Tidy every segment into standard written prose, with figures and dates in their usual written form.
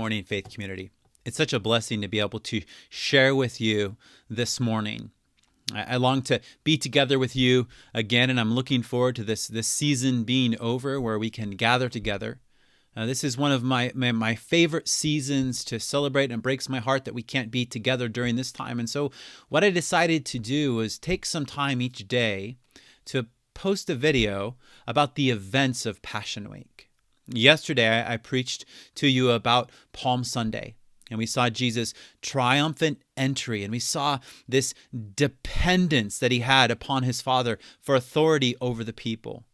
morning, Faith Community. It's such a blessing to be able to share with you this morning. I long to be together with you again, and I'm looking forward to this season being over where we can gather together. This is one of my favorite seasons to celebrate, and it breaks my heart that we can't be together during this time. And so what I decided to do is take some time each day to post a video about the events of Passion Week. Yesterday, I preached to you about Palm Sunday, and we saw Jesus' triumphant entry, and we saw this dependence that he had upon his Father for authority over the people.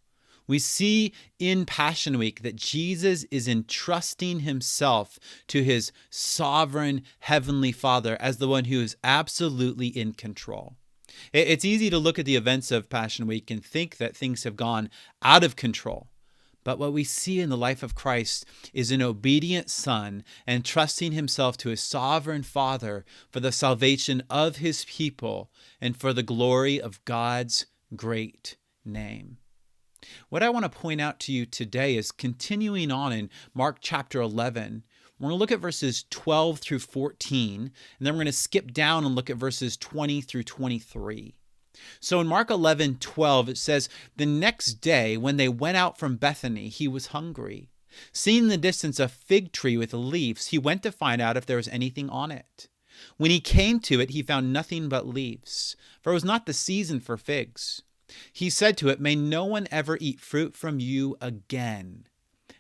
We see in Passion Week that Jesus is entrusting himself to his sovereign heavenly Father as the one who is absolutely in control. It's easy to look at the events of Passion Week and think that things have gone out of control. But what we see in the life of Christ is an obedient son entrusting himself to his sovereign Father for the salvation of his people and for the glory of God's great name. What I want to point out to you today is continuing on in Mark chapter 11. We're going to look at verses 12 through 14, and then we're going to skip down and look at verses 20 through 23. So in Mark 11:12, it says, "The next day when they went out from Bethany, he was hungry. Seeing in the distance a fig tree with leaves, he went to find out if there was anything on it. When he came to it, he found nothing but leaves, for it was not the season for figs. He said to it, 'May no one ever eat fruit from you again.'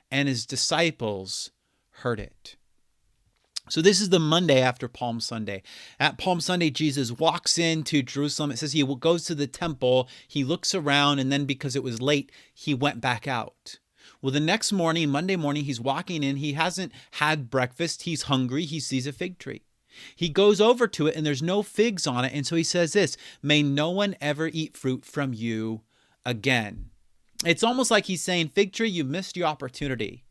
And his disciples heard it." So this is the Monday after Palm Sunday. At Palm Sunday, Jesus walks into Jerusalem. It says he goes to the temple, he looks around, and then because it was late, he went back out. Well, the next morning, Monday morning, he's walking in. He hasn't had breakfast. He's hungry. He sees a fig tree. He goes over to it, and there's no figs on it. And so he says this, "May no one ever eat fruit from you again." It's almost like he's saying, fig tree, you missed your opportunity.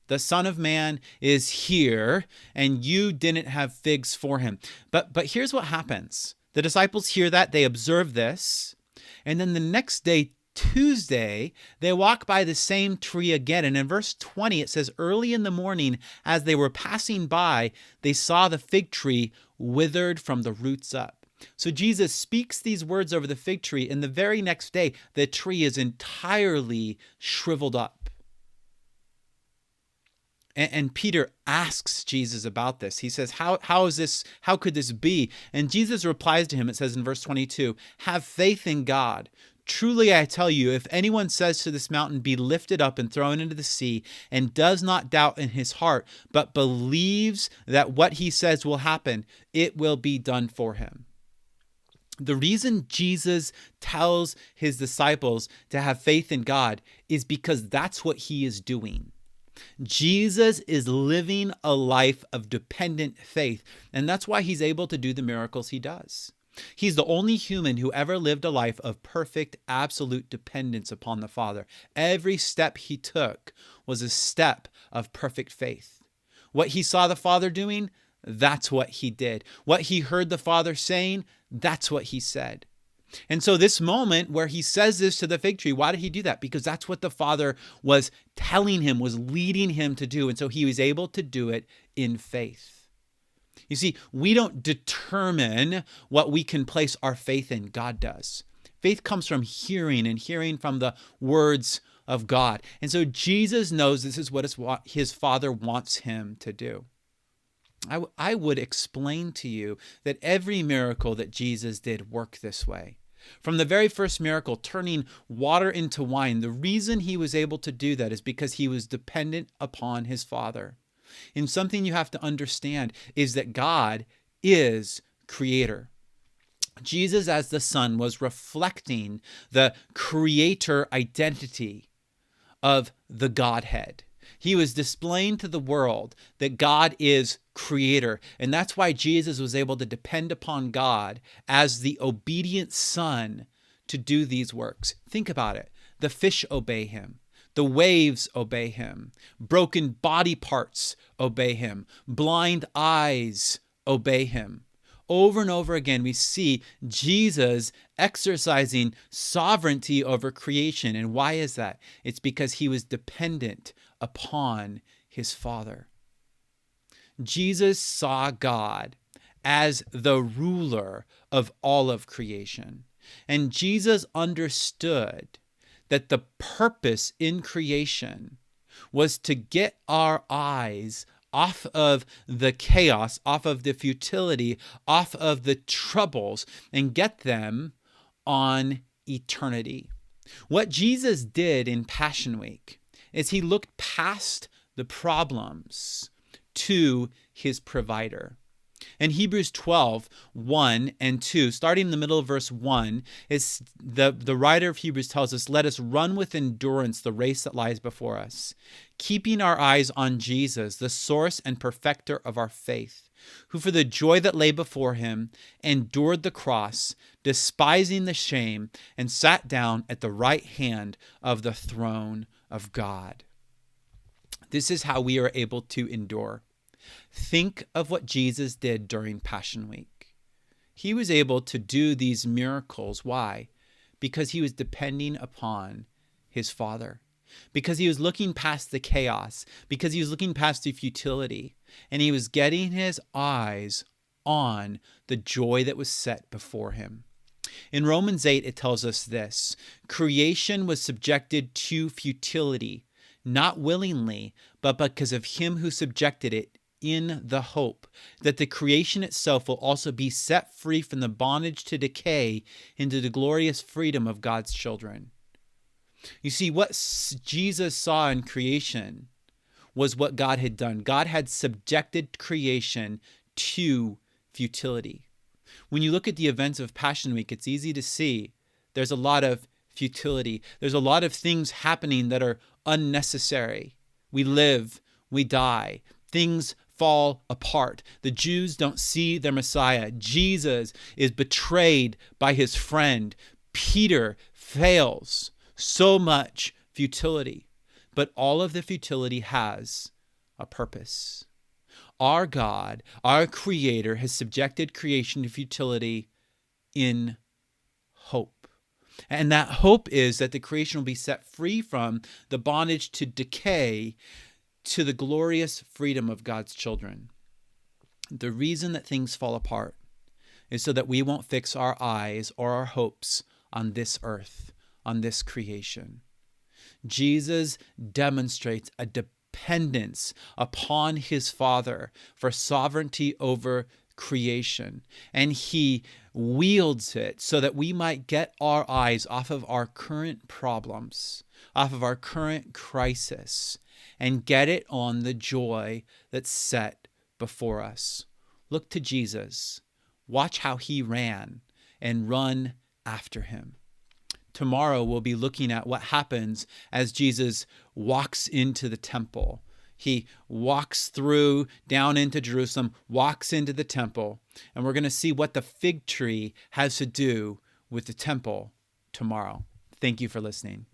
The Son of Man is here, and you didn't have figs for him. But here's what happens. The disciples hear that, they observe this, and then the next day, Tuesday, they walk by the same tree again. And in verse 20, it says, "Early in the morning, as they were passing by, they saw the fig tree withered from the roots up." So Jesus speaks these words over the fig tree, and the very next day, the tree is entirely shriveled up. And Peter asks Jesus about this. He says, how could this be? And Jesus replies to him, it says in verse 22, "Have faith in God. Truly I tell you, if anyone says to this mountain, 'Be lifted up and thrown into the sea,' and does not doubt in his heart, but believes that what he says will happen, it will be done for him." The reason Jesus tells his disciples to have faith in God is because that's what he is doing. Jesus is living a life of dependent faith, and that's why he's able to do the miracles he does. He's the only human who ever lived a life of perfect, absolute dependence upon the Father. Every step he took was a step of perfect faith. What he saw the Father doing, that's what he did. What he heard the Father saying, that's what he said. And so this moment where he says this to the fig tree, why did he do that? Because that's what the Father was telling him, was leading him to do. And so he was able to do it in faith. You see, we don't determine what we can place our faith in. God does. Faith comes from hearing, and hearing from the words of God. And so Jesus knows this is what his Father wants him to do. I would explain to you that every miracle that Jesus did worked this way. From the very first miracle, turning water into wine, the reason he was able to do that is because he was dependent upon his Father. And something you have to understand is that God is creator. Jesus as the Son was reflecting the creator identity of the Godhead. He was displaying to the world that God is creator. And that's why Jesus was able to depend upon God as the obedient Son to do these works. Think about it. The fish obey him. The waves obey him. Broken body parts obey him. Blind eyes obey him. Over and over again, we see Jesus exercising sovereignty over creation. And why is that? It's because he was dependent upon his Father. Jesus saw God as the ruler of all of creation. And Jesus understood that the purpose in creation was to get our eyes off of the chaos, off of the futility, off of the troubles, and get them on eternity. What Jesus did in Passion Week is he looked past the problems to his provider. In Hebrews 12, 1 and 2, starting in the middle of verse 1, is the writer of Hebrews tells us, "Let us run with endurance the race that lies before us, keeping our eyes on Jesus, the source and perfecter of our faith, who for the joy that lay before him endured the cross, despising the shame, and sat down at the right hand of the throne of God." This is how we are able to endure. Think of what Jesus did during Passion Week. He was able to do these miracles. Why? Because he was depending upon his Father. Because he was looking past the chaos. Because he was looking past the futility. And he was getting his eyes on the joy that was set before him. In Romans 8, it tells us this: creation was subjected to futility, not willingly, but because of him who subjected it, in the hope that the creation itself will also be set free from the bondage to decay into the glorious freedom of God's children. You see, what Jesus saw in creation was what God had done. God had subjected creation to futility. When you look at the events of Passion Week, it's easy to see there's a lot of futility. There's a lot of things happening that are unnecessary. We live, we die, things fall apart. The Jews don't see their Messiah. Jesus is betrayed by his friend. Peter fails. So much futility. But all of the futility has a purpose. Our God, our Creator, has subjected creation to futility in hope. And that hope is that the creation will be set free from the bondage to decay to the glorious freedom of God's children. The reason that things fall apart is so that we won't fix our eyes or our hopes on this earth, on this creation. Jesus demonstrates a dependence upon his Father for sovereignty over creation, and he wields it so that we might get our eyes off of our current problems, off of our current crisis, and get it on the joy that's set before us. Look to Jesus. Watch how he ran, and run after him. Tomorrow we'll be looking at what happens as Jesus walks into the temple. He walks through down into Jerusalem, walks into the temple, and we're going to see what the fig tree has to do with the temple tomorrow. Thank you for listening.